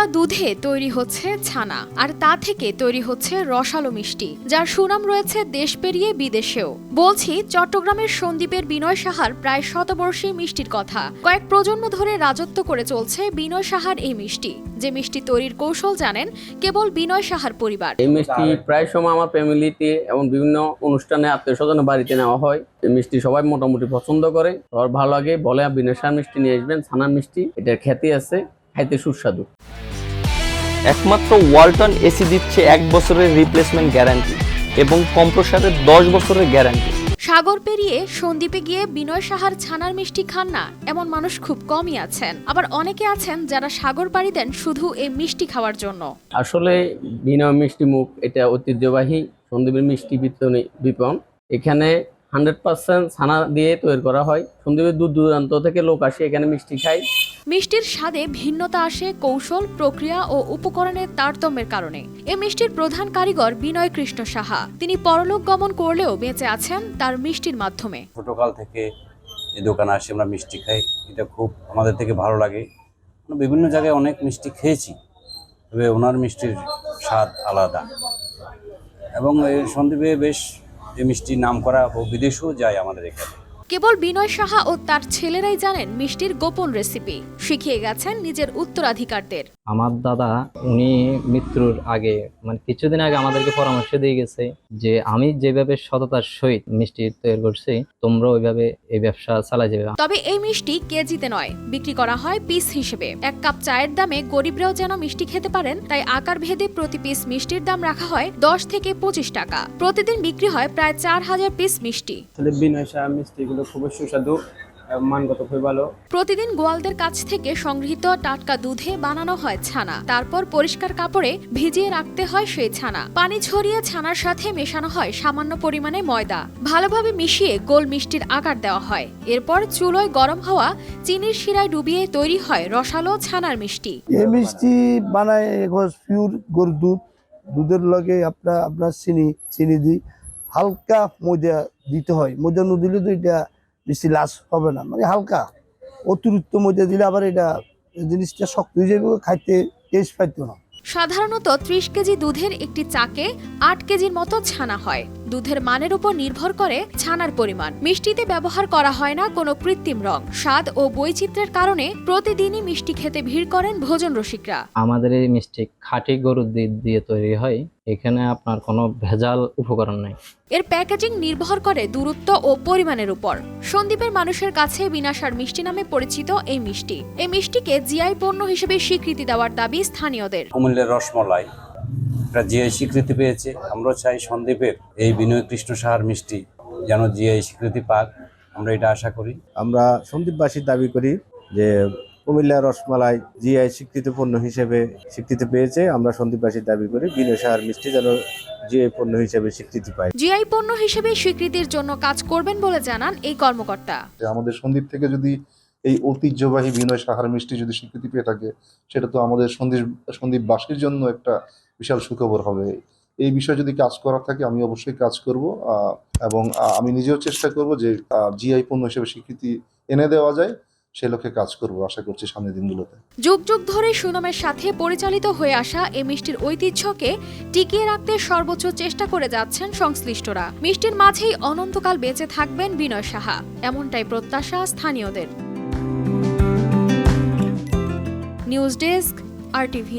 টাটকা দুধে তৈরি হচ্ছে ছানা, আর তা থেকে তৈরি হচ্ছে রসালো মিষ্টি, যার সুনাম রয়েছে দেশ পেরিয়ে বিদেশেও। বলছি চট্টগ্রামের সন্দ্বীপের বিনয় সাহার প্রায় শতবর্ষী মিষ্টির কথা। কয়েক প্রজন্ম ধরে রাজত্ব করে চলছে বিনয় সাহার এই মিষ্টি, যে মিষ্টি তৈরির কৌশল জানেন কেবল বিনয় সাহার পরিবার। এই মিষ্টি প্রায় সময় আমার ফ্যামিলিতে এবং বিভিন্ন অনুষ্ঠানে আত্মীয় স্বজনের বাড়িতে নেওয়া হয়। এই মিষ্টি সবাই মোটামুটি পছন্দ করে, সবার ভালো লাগে, বলে বিনয় সাহার মিষ্টি নিয়ে আসবেন, ছানার মিষ্টি, এটার খ্যাতি আছে, খাইতে সুস্বাদু। একমাত্র ওয়ালটন এসি দিচ্ছে 1 বছরের রিপ্লেসমেন্ট গ্যারান্টি এবং কম্প্রেসারের 10 বছরের গ্যারান্টি। সাগর পেরিয়ে সন্দ্বীপে গিয়ে বিনয় সাহার ছানার মিষ্টি খান না এমন মানুষ খুব কমই আছেন, আবার অনেকে আছেন যারা সাগর পাড়ি দেন শুধু এই মিষ্টি খাওয়ার জন্য। আসলে বিনয় মিষ্টি মুখ এটা ঐতিহ্যবাহী সন্দ্বীপের মিষ্টি বিপণন। এখানে 100% ছানা দিয়ে তৈরি করা হয়। সন্দ্বীপের দূর দূরান্ত থেকে লোক আসে এখানে মিষ্টি খায়। মিষ্টির স্বাদে ভিন্নতা আসে কৌশল, প্রক্রিয়া ও উপকরণের তারতম্যের কারণে। এ মিষ্টির প্রধান কারিগর বিনয় কৃষ্ণ সাহা। তিনি পরলোক গমন করলেও বেঁচে আছেন তার মিষ্টির মাধ্যমে। ছোটকাল থেকে এই দোকানে আসি, আমরা মিষ্টি খাই, এটা খুব আমাদের থেকে ভালো লাগে। বিভিন্ন জায়গায় অনেক মিষ্টি খেয়েছি, তবে ওনার মিষ্টির স্বাদ আলাদা, এবং এই সন্দ্বীপে বেশ এই মিষ্টির নাম করা ও বিদেশেও যায় আমাদের এখানে। কেবল বিনয় সাহা ও তার ছেলেরাই জানেন মিষ্টির গোপন রেসিপি, শিখিয়ে গেছেন নিজের উত্তরাধিকারদের। আমার দাদা উনি মৃত্যুর আগে কিছুদিন আগে আমাদেরকে পরামর্শ দিয়ে গেছে যে আমি যেভাবে সততার সহিত মিষ্টি তৈরি করছি তোমরা ওইভাবে এই ব্যবসা চালাই যাবে। তবে এই মিষ্টি কেজিতে নয়, বিক্রি করা হয় পিস হিসেবে। 1 কাপ চায়ের দামে গরিবরাও যেন মিষ্টি খেতে পারেন, তাই আকার ভেদে প্রতি পিস মিষ্টির দাম রাখা হয় 10 থেকে 25 টাকা। প্রতিদিন বিক্রি হয় প্রায় 4000 পিস মিষ্টি। বিনয় সাহা মিষ্টিগুলো খুবই সুস্বাদু, মানগত খুবই ভালো। প্রতিদিন গোয়ালদের কাছ থেকে সংগৃহীত টাটকা দুধে বানানো হয় ছানা, তারপর পরিষ্কার কাপড়ে ভিজিয়ে রাখতে হয় সেই ছানা। পানি ঝরিয়ে ছানার সাথে মেশানো হয় সামান্য পরিমাণে ময়দা, ভালোভাবে মিশিয়ে গোল মিষ্টির আকার দেওয়া হয়। এরপর চুলোয় গরম হওয়া চিনির শিরায় ডুবিয়ে তৈরি হয় রসালো ছানার মিষ্টি। এই মিষ্টি বানায় পিওর গরুর দুধের লগে আপনার চিনি দিই, হালকা ময়দা দিতে হয়। ময়দা না দিলে তো এটা বেশি লাস হবে না, হালকা। অতিরিক্ত ময়দা দিলে আবার এটা জিনিসটা শক্ত হয়ে যাবে, খাইতে টেস্ট পাইতো না। সাধারণত 30 কেজি দুধের একটি চাকে 8 কেজির মতো ছানা হয়। দুধের মানের উপর নির্ভর করে ছানার পরিমাণ। মিষ্টিতে ব্যবহার করা হয় না কোনো কৃত্রিম রং। স্বাদ ও বৈচিত্র্যের কারণে প্রতিদিনই মিষ্টি খেতে ভিড় করেন ভোজন রসিকরা। আমাদের এই মিষ্টি খাঁটি গরুর দুধ দিয়ে তৈরি হয়, এখানে আপনার কোনো ভেজাল উপকরণ নাই। এর প্যাকেজিং নির্ভর করে দূরত্ব ও পরিমাণের উপর। সন্দ্বীপের মানুষের কাছে বিনাশার মিষ্টি নামে পরিচিত এই মিষ্টিকে জিআই পণ্য হিসেবে স্বীকৃতি দেওয়ার দাবি স্থানীয়দের। কুমিল্লার রসমলাই এটা জিআই স্বীকৃতি পেয়েছে। আমরা চাই সন্দ্বীপের এই বিনয় কৃষ্ণ সাহার মিষ্টি যেন জিআই স্বীকৃতি পাক, আমরা এটা আশা করি। আমরা সন্দ্বীপবাসীর দাবি করি যে কুমিল্লার রসমালাই জিআই স্বীকৃত পণ্য হিসেবে স্বীকৃতি পেয়েছে। আমরা সন্দ্বীপবাসীর দাবি করি বিনয় সাহার মিষ্টি যেন জিআই পণ্য হিসেবে স্বীকৃতি পায়। জিআই পণ্য হিসেবে স্বীকৃতির জন্য কাজ করবেন বলে জানান এই কর্মকর্তা। আমাদের সন্দ্বীপ থেকে যদি এই ঐতিহ্যবাহী বিনয় সাহার মিষ্টি যদি স্বীকৃতি পেয়ে থাকে, সেটা তো আমাদের সন্দ্বীপবাসীর জন্য একটা বিশাল সুখবর হবে। এই বিষয়ে যদি কাজ করা থাকে আমি অবশ্যই কাজ করব, এবং আমি নিজেও চেষ্টা করব যে জিআই পণ্য হিসেবে স্বীকৃতি এনে দেওয়া যায়, সে লক্ষ্যে কাজ করব, আশা করছি সামনের দিনগুলোতে। যুগ যুগ ধরে সুনামের সাথে পরিচালিত হয়ে আসা এই মিষ্টির ঐতিহ্যকে টিকিয়ে রাখতে সর্বোচ্চ চেষ্টা করে যাচ্ছেন সংশ্লিষ্টরা। মিষ্টির মাঝেই অনন্তকাল বেঁচে থাকবেন বিনয় সাহা, এমনটাই প্রত্যাশা স্থানীয়দের। News desk, RTV।